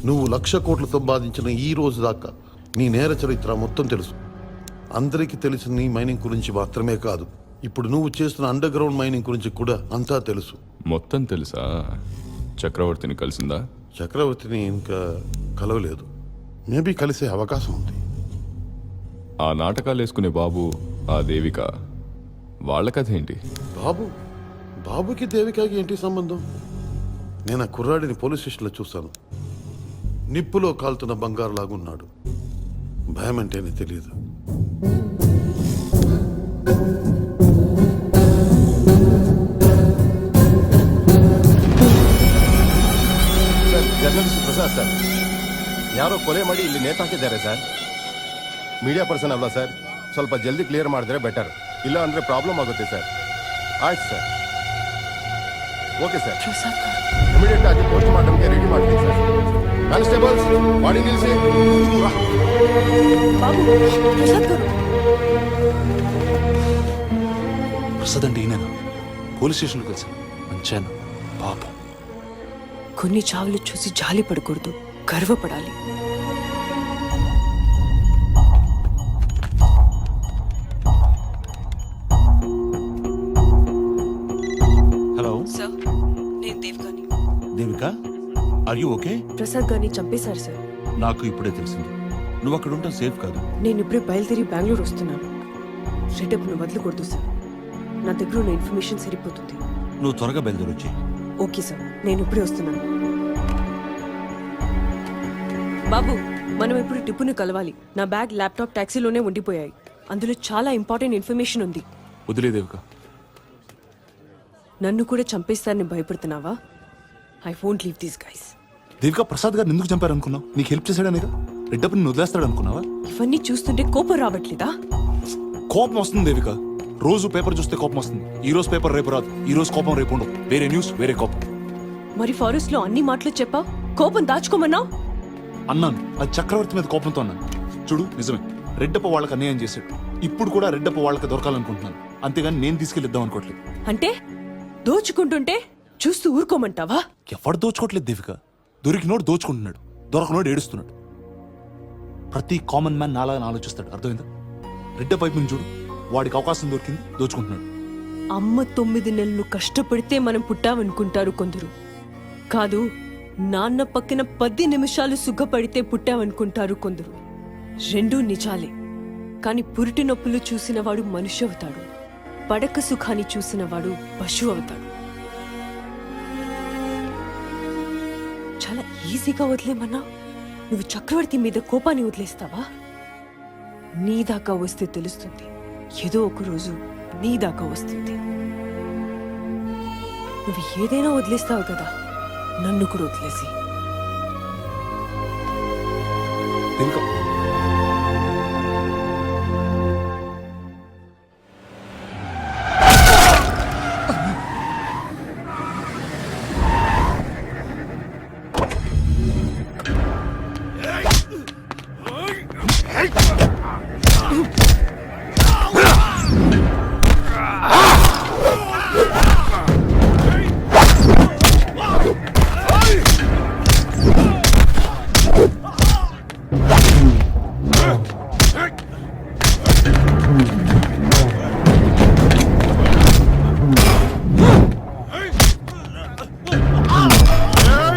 నువ్వు 1,00,000 కోట్లు సంపాదించిన ఈ రోజు దాకా నీ నేర చరిత్ర మొత్తం తెలుసు. అందరికీ తెలిసిన నీ మైనింగ్ గురించి మాత్రమే కాదు, ఇప్పుడు నువ్వు చేస్తున్న అండర్ గ్రౌండ్ మైనింగ్ గురించి కూడా అంతా తెలుసు. మొత్తం తెలుసా? చక్రవర్తిని కలిసిందా? చక్రవర్తిని ఇంకా కలవలేదు. మేబీ కలిసే అవకాశం ఉంది. ఆ నాటకాలు వేసుకునే బాబు, ఆ దేవిక, వాళ్ళ కథ ఏంటి? బాబుకి దేవికాకి ఏంటి సంబంధం? నేను ఆ కుర్రాడిని పోలీస్ స్టేషన్లో చూశాను. నిప్పులో కాలుతున్న బంగారు లాగున్నాడు. భయం అంటేనే తెలియదు. ಜರ್ನಲಿಸ್ಟ್ ಪ್ರಸಾದ್ ಸರ್, ಯಾರೋ ಕೊಲೆ ಮಾಡಿ ಇಲ್ಲಿ ನೇತಾಕಿದ್ದಾರೆ ಸರ್. ಮೀಡಿಯಾ ಪರ್ಸನ್ ಅಲ್ಲ ಸರ್, ಸ್ವಲ್ಪ ಜಲ್ದಿ ಕ್ಲಿಯರ್ ಮಾಡಿದ್ರೆ ಬೆಟರ್. ಇಲ್ಲ ಅಂದ್ರೆ ಪ್ರಾಬ್ಲಮ್ ಆಗುತ್ತೆ ಸರ್. ಆಯ್ತು ಸರ್, ಓಕೆ ಸರ್. ಇಮಿಡಿಯೇಟ್ ಆಗಿ ಪೋಸ್ಟ್ ಮಾರ್ಟಮ್ಗೆ ರೆಡಿ ಮಾಡ್ತೀನಿ ಸರ್. ಕಾನ್ಸ್ಟೇಬಲ್ಸ್, ಬಾಡಿ ನಿಲ್ಲಿಸಿ. ప్రసాద్ అంటే ఈయన పోలీస్ స్టేషన్కి కలిసి మంచాను పాపం. కొన్ని చావులు చూసి జాలి పడకూడదు, గర్వపడాలి. హలో సార్, నేను దేవికాని. Devika, are you okay? Prasad గారిని చంపేశారు సార్. నాకు ఇప్పుడే తెలిసింది. నువ్వు అక్కడ ఉంటావు సేఫ్ కాదు. నేను ఇప్పుడే బయలుదేరి బెంగళూరు వస్తున్నాను. రెడ్డప్పును వదలకూడదు సార్. నా దగ్గర ఉన్న ఇన్ఫర్మేషన్ సరిపోతుంది. నువ్వు త్వరగా బయలుదేరొచ్చి. ఓకే సార్, నేను ఇప్పుడే వస్తున్నాను. బాబు, మనం ఇప్పుడు టిప్పుని కలవాలి. నా బ్యాగ్, ల్యాప్టాప్ టాక్సీలోనే ఉండిపోయాయి. అందులో చాలా ఇంపార్టెంట్ ఇన్ఫర్మేషన్ ఉంది. వదిలే దేవిక. నన్ను కూడా చంపేస్తారని భయపడుతున్నావా? I won't leave these guys. Devika, Prasad గారిని ఎందుకు చంపారు అనుకున్నావు? నీకు హెల్ప్ చేశాడనేగా. రెడ్డప్పని వదిలేస్తాడు అనుకున్నావా? ఇవన్నీ చూస్తుంటే కోపం రావట్లేదా? కోపం వస్తుంది దేవిక. రోజు పేపర్ చూస్తే కోపం వస్తుంది. ఈ రోజు పేపర్ రేపు రాదు. ఈ రోజు కోపం రేపు ఉండవు. వేరే న్యూస్, వేరే కోపం. మరి ఫారెస్ట్ లో అన్ని మాటలు చెప్పావు, కోపం దాచుకోమన్నావు. అన్నాను, అది చక్రవర్తి మీద కోపంతో అన్నాను. చూడు, నిజమే, రెడ్డప్ప వాళ్ళకి అన్యాయం చేశాడు. ఇప్పుడు కూడా రెడ్డప్ప వాళ్ళకి దొరకాలనుకుంటున్నాను. అంతేగాని నేను తీసుకెళ్ళిద్దాం అనుకోవట్లేదు. అంటే దోచుకుంటుంటే చూస్తూ ఊరుకోమంటావా? ఎవడు దోచుకోవట్లేదు దేవిక. దొరికినోడు దోచుకుంటున్నాడు, దొరకనోడు ఏడుస్తున్నాడు. ప్రతి కామన్ మ్యాన్ నాలాగా ఆలోచిస్తాడు. అర్థమైందా? రెడ్డప్ప వైపు చూడు, వాడికి అవకాశం దొరికింది, దోచుకుంటున్నాడు. అమ్మ 9 నెలలు కష్టపడితే మనం పుట్టామనుకుంటారు కొందరు. కాదు, నాన్న పక్కన 10 నిమిషాలు సుఖపడితే పుట్టామనుకుంటారు కొందరు. రెండూ నిజాలే. కాని పురిటి నొప్పులు చూసిన వాడు మనిషి అవుతాడు. పడక సుఖాన్ని చూసిన వాడు పశువు అవుతాడు. చాలా ఈజీగా వదిలేమన్నా నువ్వు చక్రవర్తి మీద కోపాన్ని వదిలేస్తావా? నీ దాకా వస్తే తెలుస్తుంది. ఏదో ఒక రోజు నీ దాకా వస్తుంది. నువ్వు ఏదైనా వదిలేస్తావు కదా, నన్ను కూడా వదిలేసి. దేవిక,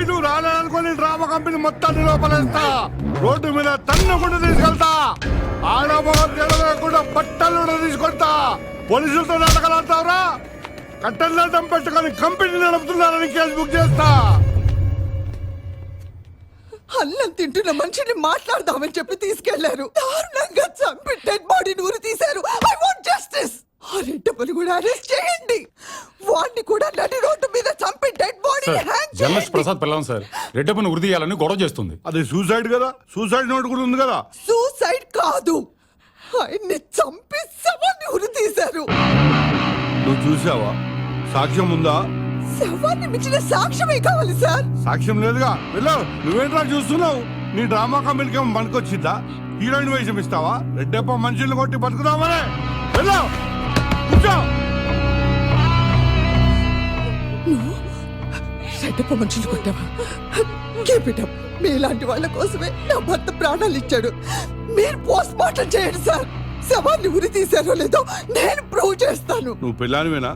నువ్వు రాలేదనుకోని డ్రామా కంపెనీ మొత్తాన్ని లోపలేస్తా. రోడ్డు మీద తన్నుకుంటూ తీసుకెళ్తా. ఆడమొగలు తెలియకుండా బట్టలు కూడా తీసుకొస్తా. పోలీసులతో నాటకాలు ఆడతావురా? కట్టెల్లాటం పెట్టుకొని కంపెనీ నడుపుతున్నారని కేసు బుక్ చేస్తా. అన్నం తింటున్న మనిషిని మాట్లాడదామని చెప్పి తీసుకెళ్లారు. దారుణంగా చంపి డెడ్ బాడీని ఊరి తీశారు. I want justice. ఆ రెడ్డప్పని కూడా అరెస్ట్ చేయండి. వాడిని కూడా నడి రోడ్డు మీద చంపి డెడ్ బాడీ జర్నలిస్ట్ ప్రసాద్ పిల్లం సార్, రెడ్డప్పని ఉరి తీయాలని గొడవ చేస్తుంది. అది సూసైడ్ కదా, సూసైడ్ నోట్ కూడా ఉంది కదా. సూసైడ్ కాదు, ఆయన్ని చంపి శవాన్ని ఉరి తీశారు. నువ్వు చూసావా? సాక్ష్యం ఉందా? శవాన్ని మించిన సాక్ష్యమే కావాలి సార్. సాక్ష్యం లేదుగా. వెళ్ళు. నువ్వేంట్రా చూస్తున్నావు? నీ డ్రామా కంపెనీకి ఏమో పనికొచ్చిందా? హీరోయిన్ వేషం ఇస్తావా? రెడ్డప్ప మనుషుల్ని కొట్టి బతుకుదామనే. వెళ్ళు, కూర్చో. రెడ్డప్ప మనుషులు కొట్టావా? కేపిటం మీలాంటి వాళ్ళ కోసమే నా భర్త ప్రాణాలు ఇచ్చాడు. మీరు పోస్ట్ మార్టం చేయండి సార్. శవాన్ని ఉరి తీశారో లేదో నేను ప్రూవ్ చేస్తాను. నువ్వు పిల్లానివేనా?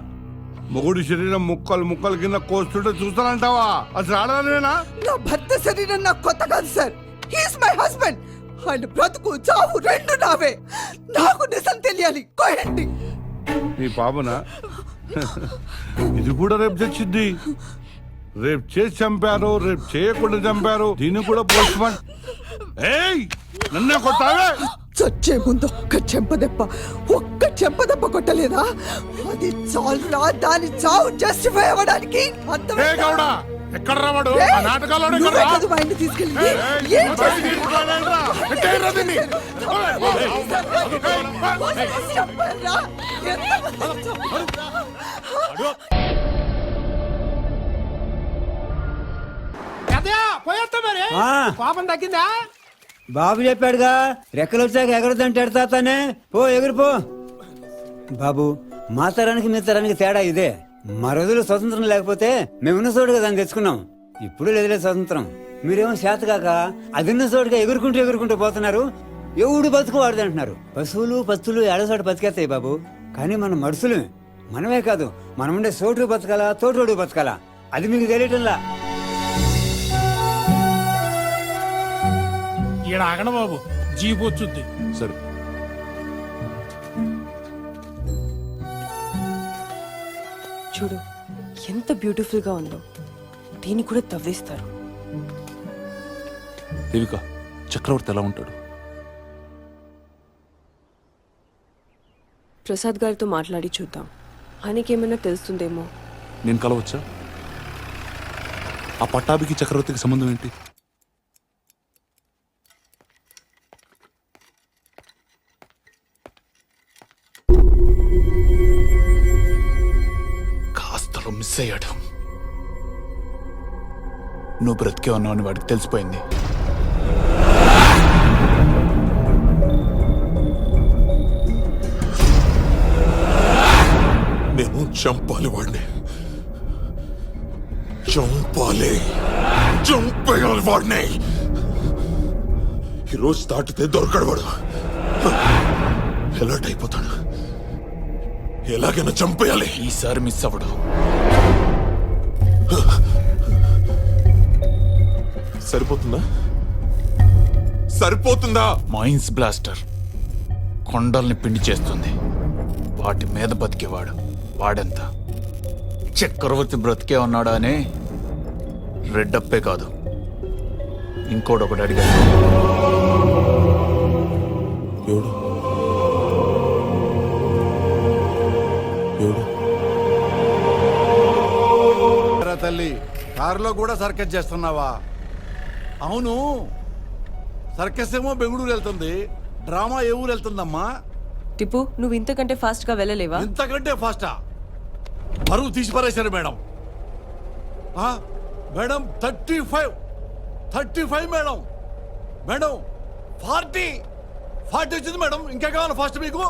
మొగుడు శరీరం ముక్కలు ముక్కలు కింద కోస్తుంటే చూస్తానంటావా? అసలు ఆడదానివేనా? నా భర్త శరీరం నాకు కొత్త కాదు సార్. He's my husband. ఆయన బ్రతుకు చావు రెండు నావే. నాకు నిజం తెలియాలి. కోయండి. నీ పాపనా? ఇది కూడా రేపు తెచ్చిద్ది. రేపు చేసి చంపారు, రేపు చేయకుండా చంపారు, దీన్ని కూడా పోస్ట్ మార్టం. ఏయ్ నన్నే కొట్టావే? చచ్చే ముందు ఒక్క చెంపదెబ్బ కొట్టలేదా? అది చాలురా దాని చావు జస్టిఫై అవ్వడానికి. ఏ గౌడా ఎక్కడ రావాడు ఆ నాటకాల్లో నువ్వే కదా వాడిని తీసుకెళ్ళింది. ఏం చేశారు? చంపారా? ఎంతమందిని చంపారా? పాపం తగ్గిందా? బాబు చెప్పాడుగా, రెక్కలు వచ్చాక ఎగరదంటే ఎడతానే. పో ఎగిరిపో. బాబు, మా తరానికి మీ తరానికి తేడా ఇదే. మా రోజులు స్వతంత్రం లేకపోతే మేమున్న చోటుగా దాన్ని తెచ్చుకున్నాం. ఇప్పుడు లేదులే స్వతంత్రం. మీరేమో చేతకాక అదిన్న చోటుగా ఎగురుకుంటూ పోతున్నారు. ఎవడు బతుకు వాడు అంటున్నారు. పశువులు పత్తులు ఏడచోట బతికేస్తాయి బాబు, కానీ మనం మనుషులు. మనమే కాదు, మనముండే చోటు బతకాలా, తోటోడు బతకాలా, అది మీకు తెలియటంలా. ఈడ ఆగండి బాబు, జీప్ వచ్చుద్ది. సరే చూడు ఎంత బ్యూటిఫుల్ గా ఉందో. దీన్ని కూడా తవ్వేస్తారు. దేవిక, చక్రవర్తి ఎలా ఉంటాడు? ప్రసాద్ గారితో మాట్లాడి చూద్దాం, ఆయనకేమైనా తెలుస్తుందేమో. నేను కలవచ్చా? ఆ పట్టాభికి చక్రవర్తికి సంబంధం ఏంటి? కాస్తలో మిస్ అయ్యాడు. నువ్వు బ్రతికే ఉన్నావని వాడికి తెలిసిపోయింది. నేను చంపాలి వాడిని, చంపేయాలి వాడిని. ఈరోజు దాటితే దొరకడు వాడు. ఎలర్ట్ అయిపోతాడు. ఎలాగైనా చంపేయాలి. ఈసారి మిస్ అవ్వడు. సరిపోతుందా? మైన్స్ బ్లాస్టర్ కొండల్ని పిండి చేస్తుంది. వాటి మీద బతికేవాడు వాడెంత. చక్రవర్తి బ్రతికే ఉన్నాడా అని రెడ్డప్పే కాదు, ఇంకోడొకటి అడిగాడు. తల్లి, కారులో కూడా సర్కస్ చేస్తున్నావా? అవును, సర్కస్ ఏమో బెంగళూరు వెళ్తుంది, డ్రామా ఏ ఊరు వెళ్తుందమ్మా? టిప్పు, నువ్వు ఇంతకంటే ఫాస్ట్ గా వెళ్ళలేవా? ఇంతకంటే ఫాస్టా? బరువు తీసి పారేశారు మేడం. Madam 35 madam. మేడం 40 వచ్చింది మేడం. ఇంకా కావాలి ఫాస్ట్ మీకు?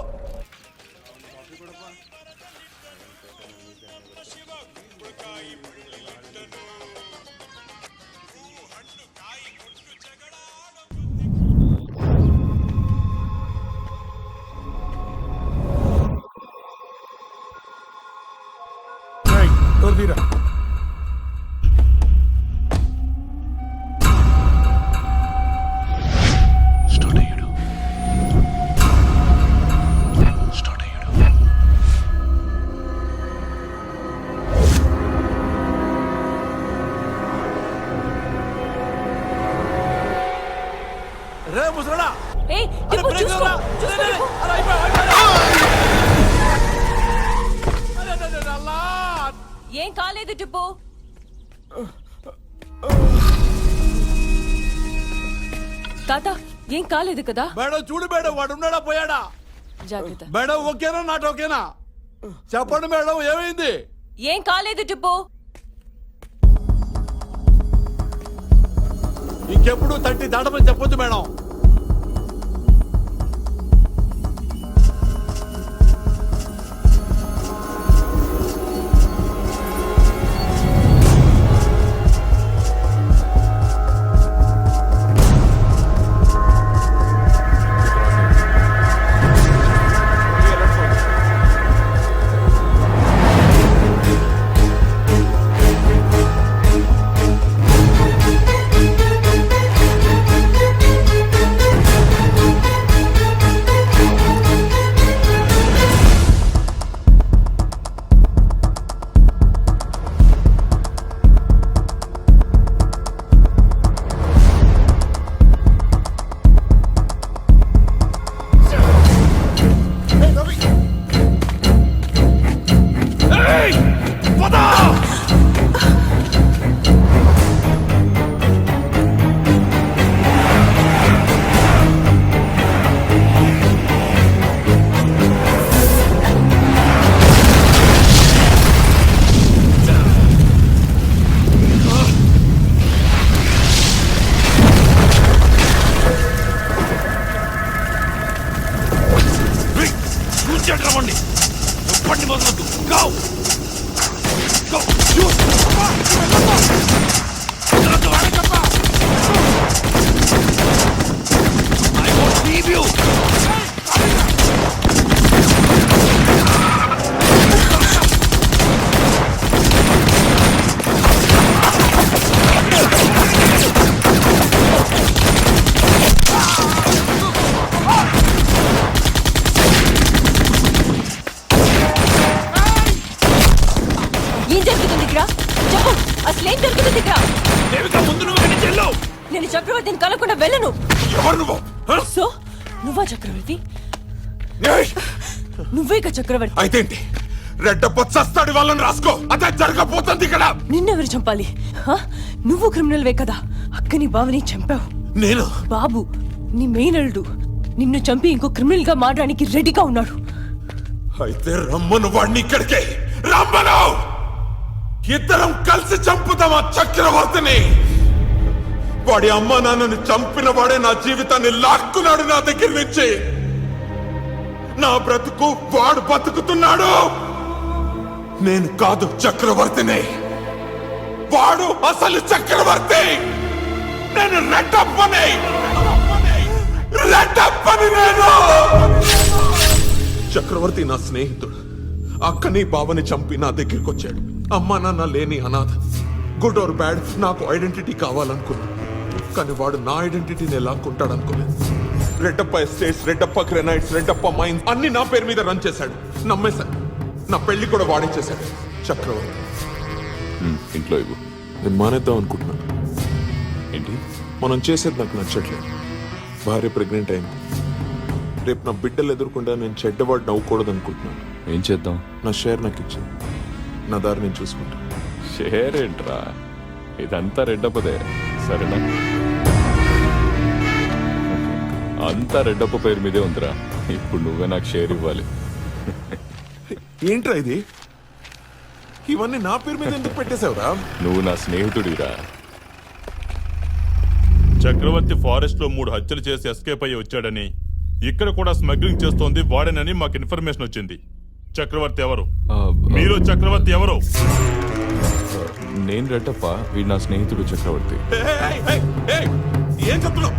రే ముసలా, ఏయ్, టిప్పు, చూసుకో. ఏం కాలేదు టిప్పు. తాత, ఏం కాలేదు కదా? మేడం చూడు మేడం, వాడు ఉన్నాడా పోయాడా? జాగ్రత్త. మేడం ఓకేనా? నాట్ ఓకేనా? చెప్పండి మేడం, ఏమైంది? ఏం కాలేదు టిప్పు. ఇంకెప్పుడు 30 దాటమని చెప్పొద్దు మేడం. నొప్పండి నొప్పండి మొదలొద్దు go go I won't leave you. ఏం జరుగుతుంది ఇక్కడ చెప్పు అసలేం జరుగుతుంది ఇక్కడ దేవిక ముందు నువ్వు ఇక్కడి నుంచి వెళ్ళు. నేను చక్రవర్తిని కలవకుండా వెళ్ళను ఎవరు నువ్వు సో నువ్వా చక్రవర్తి ఏయ్! నువ్వేక చక్రవర్తి అయితే ఏంటి రెడ్డప్ప చస్తాడు వాళ్ళని రాసుకో అదే జరగబోతుంది ఇక్కడ నిన్నెవరు చంపాలి హ? నువ్వు క్రిమినల్వే కదా అక్కని బావని చంపావు నేను బాబు నీ మెయినల్డు నిన్ను చంపి ఇంకో క్రిమినల్ గా మారడానికి రెడీగా ఉన్నాడు అయితే రమ్మను వాడిని ఇక్కడికి రమ్మను ఇద్దరం కలిసి చంపుతాం ఆ చక్రవర్తిని వాడి అమ్మ నాన్నని చంపిన వాడే నా జీవితాన్ని లాక్కున్నాడు నా దగ్గర నుంచి నా బ్రతుకు వాడు బతుకుతున్నాడు నేను కాదు చక్రవర్తిని వాడు అసలు చక్రవర్తి నేను రెడ్డప్పని నేను చక్రవర్తి నా స్నేహితుడు అక్కని బావని చంపి నా దగ్గరికి వచ్చాడు అమ్మా నాన్న లేని అనాథ గుడ్ ఆర్ బ్యాడ్ నాకు ఐడెంటిటీ కావాలనుకున్నాను కానీ వాడు నా ఐడెంటిటీని లాక్కుంటాడు అనుకోలేదు Reddappa estates Reddappa granites Reddappa mines అన్ని నా పేరు మీద రన్ చేశాడు నమ్మేశాడు నా పెళ్లి కూడా వాడే చేశాడు చక్రవర్తి ఇంట్లో ఇవ్వు. నేను మానేద్దాం అనుకుంటున్నాను ఏంటి మనం చేసేది నాకు నచ్చట్లేదు భార్య ప్రెగ్నెంట్ అయింది రేపు నా బిడ్డలు ఎదుర్కొంటా నేను చెడ్డవాడు నవ్వుకూడదు అనుకుంటున్నాను ఏం చేద్దాం నా షేర్ నాకు ఇచ్చింది నా దారి నేను చూసుకుంటా షేర్ ఏంట్రా ఇదంతా రెడ్డప్పదే సరేనా అంతా రెడ్డప్ప పేరు మీదే ఉందిరా ఇప్పుడు నువ్వే నాకు షేర్ ఇవ్వాలి ఏంట్రా ఇది ఇవన్నీ నా పేరు మీద ఎందుకు పెట్టేశావురా నువ్వు నా స్నేహితుడిరా చక్రవర్తి ఫారెస్ట్ లో 3 హత్యలు చేసి ఎస్కేప్ అయ్యి వచ్చాడని ఇక్కడ కూడా స్మగ్లింగ్ చేస్తోంది వాడేనని మాకు ఇన్ఫర్మేషన్ వచ్చింది చక్రవర్తి ఎవరు మీరు చక్రవర్తి ఎవరు నేను రెడ్డప్ప వీడు నా స్నేహితుడు చక్రవర్తి ఏం చెప్తున్నావు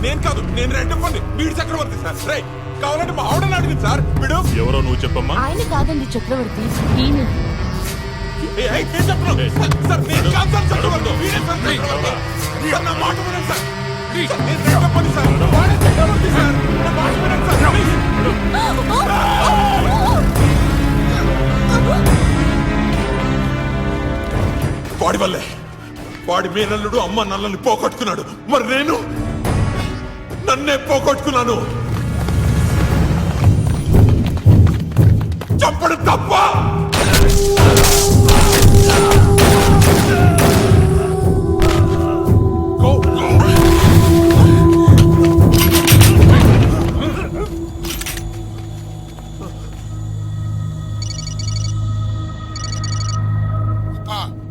నేను కాదు నేను రెడ్డప్పని వీడు చక్రవర్తి సార్ రేయ్ కావాలంటే మా ఆవిడని అడిగింది సార్ వీడు ఎవరో నువ్వు చెప్పమ్మా ఆయన కాదండి చక్రవర్తి ఈయన ఏం చెప్తున్నావు సార్ నేను కాదు సార్ చక్రవర్తి వీడే సార్ చక్రవర్తి సార్, నా మాట వినండి సార్ సార్, నేను రెడ్డప్పని సార్ వాడే చక్రవర్తి సార్ నా మాట వినండి సార్ వాడి వల్లే వాడి మేనల్లుడు అమ్మ నల్లని పోగొట్టుకున్నాడు మరి నేను నన్నే పోగొట్టుకున్నాను చంపడు తప్ప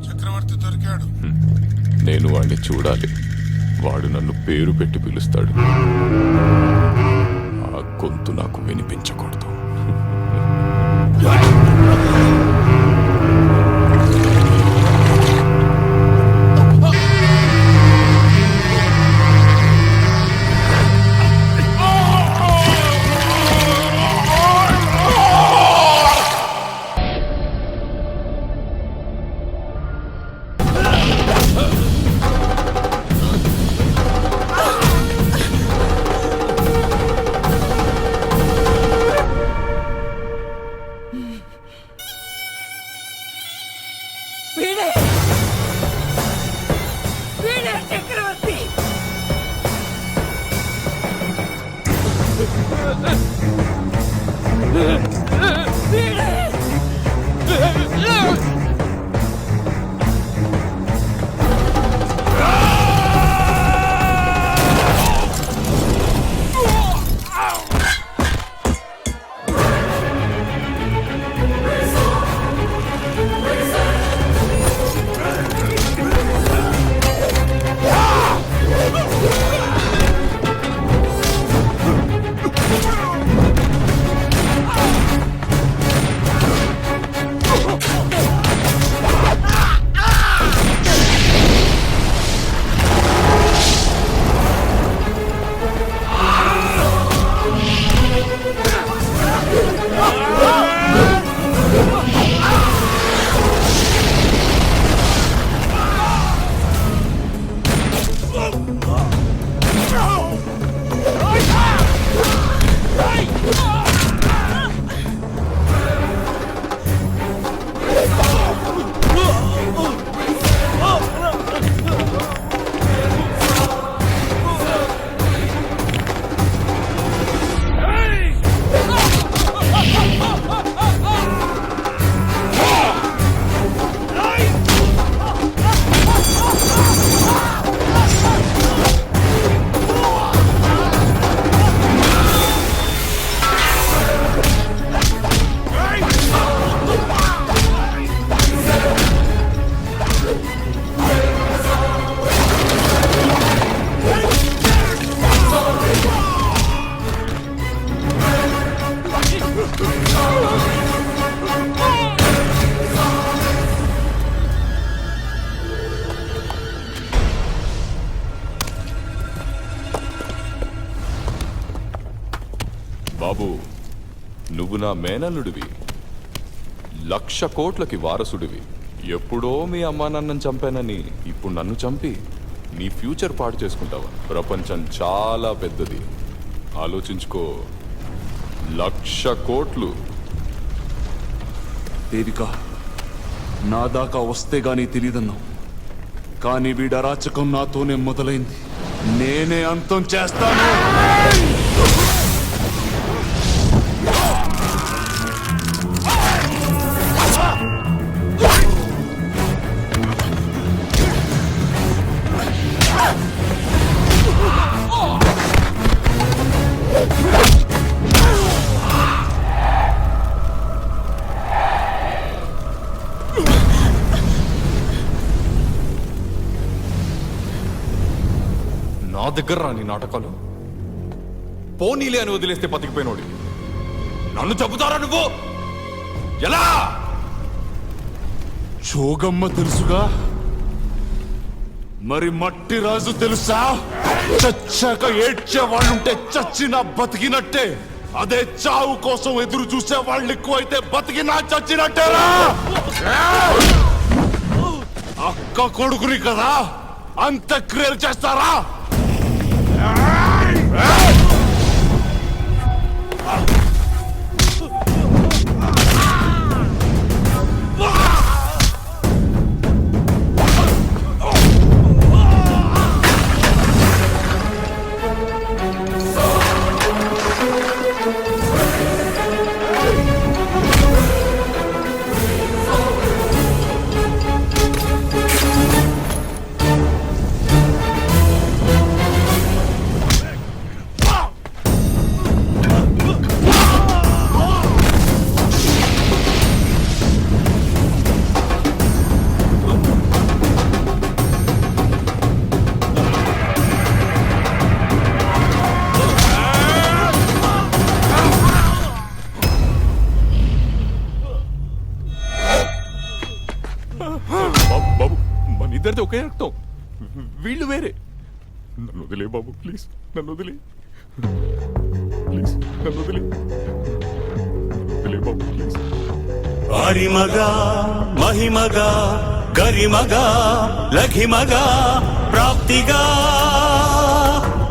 చక్రవర్తి దొరికాడు నేను వాడిని చూడాలి వాడు నన్ను పేరు పెట్టి పిలుస్తాడు ఆ గొంతు నాకు వినిపించకూడదు వీడే వీడే చక్రవర్తి వీడే బాబు నువ్వు నా మేనల్లుడివి, 1,00,000 కోట్లకి వారసుడివి. ఎప్పుడో మీ అమ్మా నాన్నని చంపానని ఇప్పుడు నన్ను చంపి నీ ఫ్యూచర్ పాడు చేసుకుంటావా? ప్రపంచం చాలా పెద్దది, ఆలోచించుకో. 1,00,000 కోట్లు. దేవిక, నా దాకా వస్తే గానీ తెలియదన్నావు, కానీ వీడి అరాచకం నాతోనే మొదలైంది. నేనే అంతం చేస్తాను. నా దగ్గర రాని నాటకాలు. పోనీలే అని వదిలేస్తే బతికిపోయినోడి నన్ను చంపుతారా నువ్వు? ఎలా? జోగమ్మ తెలుసుగా, మరి మట్టి రాజు తెలుసా? చచ్చాక ఏడ్చే వాళ్ళుంటే చచ్చినా బతికినట్టే, అదే చావు కోసం ఎదురు చూసే వాళ్ళు ఎక్కువైతే బతికినా చచ్చినట్టేరా. అక్క కొడుకుని కదా అంత్యక్రియలు చేస్తారా? బాబు మన ఇద్దరిది ఒకే రక్తం, వీళ్ళు వేరే. నన్ను వదిలే బాబు, ప్లీజ్ నన్ను వదిలే, ప్లీజ్ నన్ను వదిలే, వదిలే బాబు ప్లీజ్. అరిమగా మహిమగా గరిమగా లఘిమగా ప్రాప్తిగా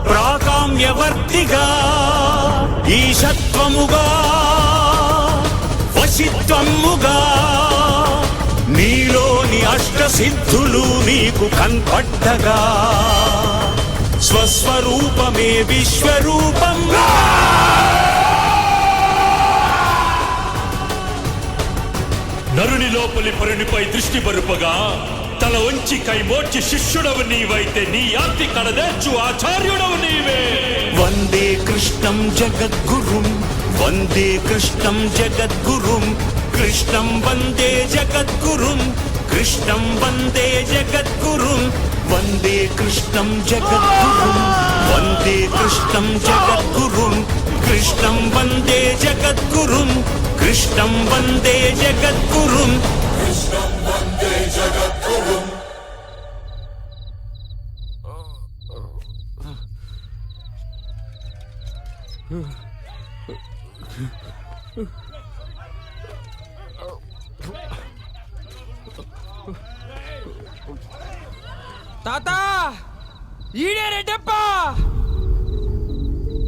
ప్రాకామ్యవర్తిగా ఈశత్వముగా వశిత్వముగా నీలోని అష్టసిద్ధులు నీకు కన్పడ్డగా స్వస్వరూపమే విశ్వరూపంగా నరుని లోపలి పరునిపై దృష్టి బరుపగా తల వంచి కైమోర్చి శిష్యుడవు నీవైతే నీ ఆర్తి కడదేర్చు ఆచార్యుడవు నీవే. వందే కృష్ణం జగద్గురుం, వందే కృష్ణం జగద్గురుం, కృష్ణం వందే జగద్గురుం, కృష్ణం వందే జగద్గురుం, వందే కృష్ణం జగద్గురుం, వందే కృష్ణం జగద్గురుం, కృష్ణం వందే జగద్గురుం, కృష్ణం వందే జగద్గురుం, కృష్ణం వందే జగద్గురుం. తాత, ఈడే రెడ్డప్ప.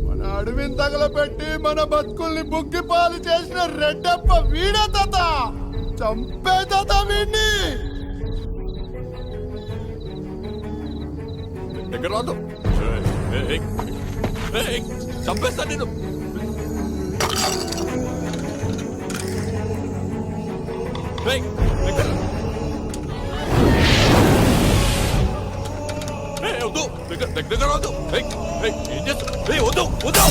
మన అడవిని తగలబెట్టి మన బతుకుల్ని బుగ్గి పాలు చేసిన రెడ్డప్ప వీడే తాత. చంపే తాత వీడిని. దగ్గర రాదు, చంపేస్తా నేను. వద్దు, దగ్గర వద్దు, ఏం చేస్తా, వద్దు వద్దు.